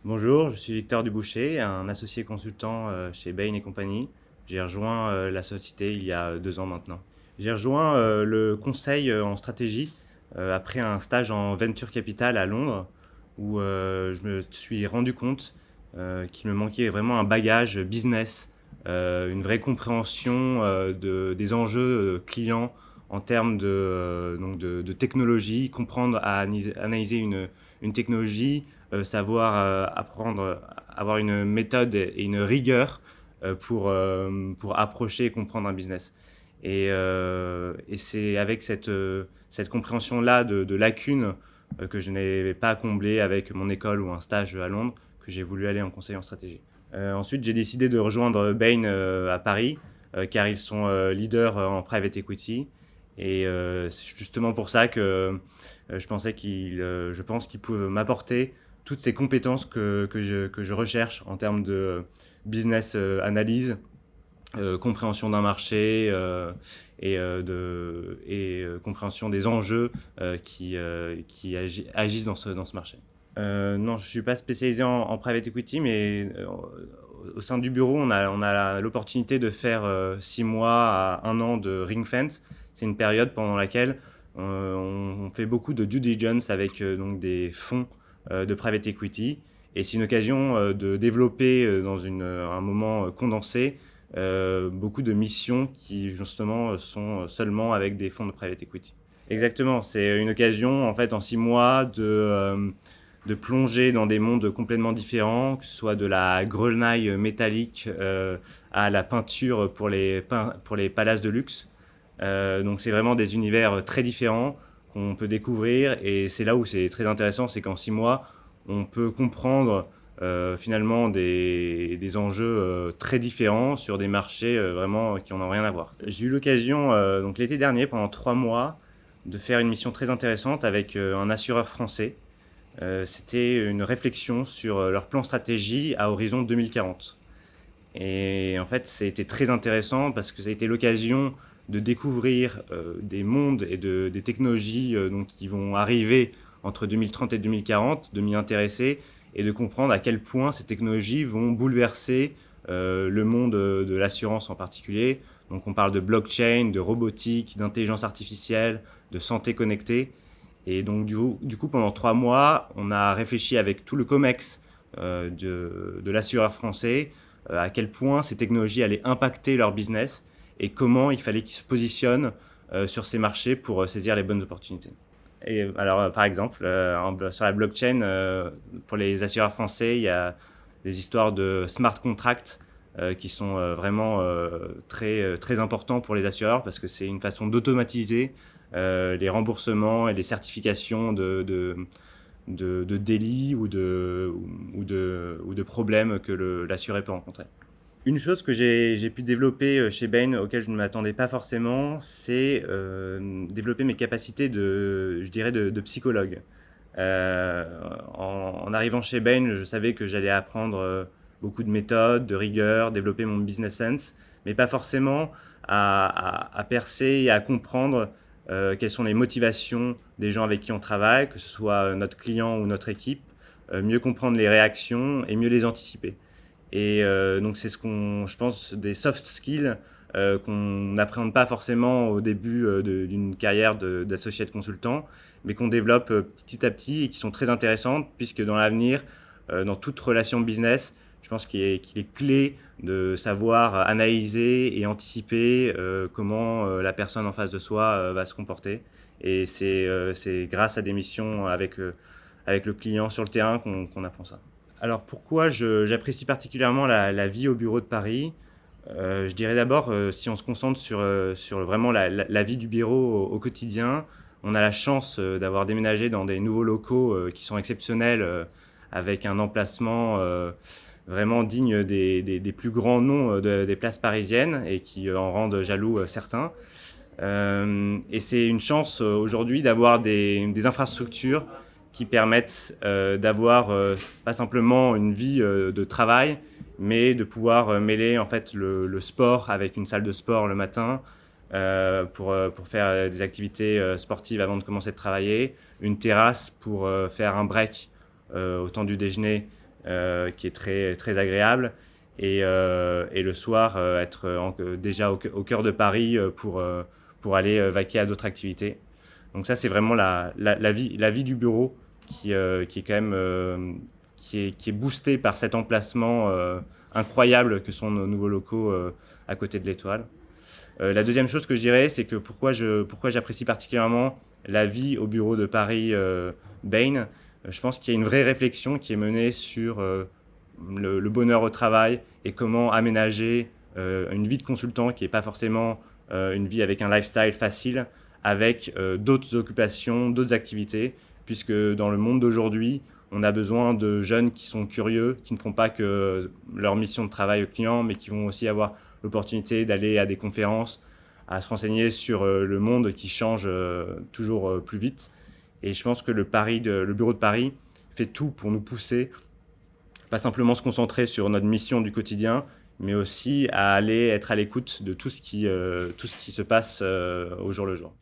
Bonjour, je suis Victor Duboucher, un associé consultant chez Bain& Compagnie. J'ai rejoint la société il y a 2 ans maintenant. J'ai rejoint le conseil en stratégie après un stage en venture capital à Londres où je me suis rendu compte qu'il me manquait vraiment un bagage business, une vraie compréhension des enjeux clients en termes de technologie, comprendre à analyser une technologie, savoir apprendre, avoir une méthode et une rigueur pour approcher et comprendre un business. Et c'est avec cette compréhension-là de lacunes que je n'avais pas comblé avec mon école ou un stage à Londres que j'ai voulu aller en conseil en stratégie. Ensuite, j'ai décidé de rejoindre Bain à Paris car ils sont leaders en private equity. Et c'est justement pour ça que je pense qu'ils peuvent m'apporter toutes ces compétences que je recherche en termes de business analyse, compréhension d'un marché et compréhension des enjeux qui agissent dans ce marché. Non, je ne suis pas spécialisé en private equity, mais au sein du bureau, on a l'opportunité de faire 6 mois à 1 an de ring fence. C'est une période pendant laquelle on fait beaucoup de due diligence avec donc des fonds de private equity. Et c'est une occasion de développer un moment condensé beaucoup de missions qui justement sont seulement avec des fonds de private equity. Exactement, c'est une occasion en fait en 6 mois de plonger dans des mondes complètement différents, que ce soit de la grenaille métallique à la peinture pour les palaces de luxe. Donc c'est vraiment des univers très différents qu'on peut découvrir et c'est là où c'est très intéressant, c'est qu'en 6 mois, on peut comprendre finalement des enjeux très différents sur des marchés vraiment qui n'en ont rien à voir. J'ai eu l'occasion donc l'été dernier, pendant 3 mois, de faire une mission très intéressante avec un assureur français. C'était une réflexion sur leur plan stratégie à horizon 2040. Et en fait, ça a été très intéressant parce que ça a été l'occasion de découvrir des mondes et des technologies donc, qui vont arriver entre 2030 et 2040, de m'y intéresser et de comprendre à quel point ces technologies vont bouleverser le monde de l'assurance en particulier. Donc on parle de blockchain, de robotique, d'intelligence artificielle, de santé connectée. Et donc du coup pendant 3 mois, on a réfléchi avec tout le COMEX de l'assureur français à quel point ces technologies allaient impacter leur business et comment il fallait qu'ils se positionnent sur ces marchés pour saisir les bonnes opportunités. Et alors, par exemple, sur la blockchain, pour les assureurs français, il y a des histoires de smart contracts qui sont vraiment très importants pour les assureurs parce que c'est une façon d'automatiser les remboursements et les certifications de délits ou de problèmes que l'assuré peut rencontrer. Une chose que j'ai pu développer chez Bain, auquel je ne m'attendais pas forcément, c'est développer mes capacités je dirais de psychologue. En arrivant chez Bain, je savais que j'allais apprendre beaucoup de méthodes, de rigueur, développer mon business sense, mais pas forcément à percer et à comprendre quelles sont les motivations des gens avec qui on travaille, que ce soit notre client ou notre équipe, mieux comprendre les réactions et mieux les anticiper. Et donc c'est je pense, des soft skills qu'on n'appréhende pas forcément au début d'une carrière d'associé de consultant, mais qu'on développe petit à petit et qui sont très intéressantes, puisque dans l'avenir, dans toute relation business, je pense qu'il est clé de savoir analyser et anticiper comment la personne en face de soi va se comporter. Et c'est grâce à des missions avec le client sur le terrain qu'on apprend ça. Alors pourquoi j'apprécie particulièrement la vie au bureau de Paris? Je dirais d'abord, si on se concentre sur vraiment la vie du bureau au quotidien, on a la chance d'avoir déménagé dans des nouveaux locaux qui sont exceptionnels, avec un emplacement vraiment digne des plus grands noms des places parisiennes et qui en rendent jaloux certains. Et c'est une chance aujourd'hui d'avoir des infrastructures qui permettent d'avoir pas simplement une vie de travail, mais de pouvoir mêler en fait le sport avec une salle de sport le matin pour faire des activités sportives avant de commencer de travailler, une terrasse pour faire un break au temps du déjeuner qui est très, très agréable. Et le soir, être déjà au cœur de Paris pour aller vaquer à d'autres activités. Donc ça, c'est vraiment la vie du bureau qui est quand même qui est boostée par cet emplacement incroyable que sont nos nouveaux locaux à côté de l'Étoile. La deuxième chose que je dirais, c'est que pourquoi j'apprécie particulièrement la vie au bureau de Paris Bain. Je pense qu'il y a une vraie réflexion qui est menée sur le bonheur au travail et comment aménager une vie de consultant qui n'est pas forcément une vie avec un lifestyle facile, avec d'autres occupations, d'autres activités, puisque dans le monde d'aujourd'hui, on a besoin de jeunes qui sont curieux, qui ne font pas que leur mission de travail au client, mais qui vont aussi avoir l'opportunité d'aller à des conférences, à se renseigner sur le monde qui change toujours plus vite. Et je pense que le bureau de Paris fait tout pour nous pousser, pas simplement se concentrer sur notre mission du quotidien, mais aussi à aller être à l'écoute de tout ce qui se passe au jour le jour.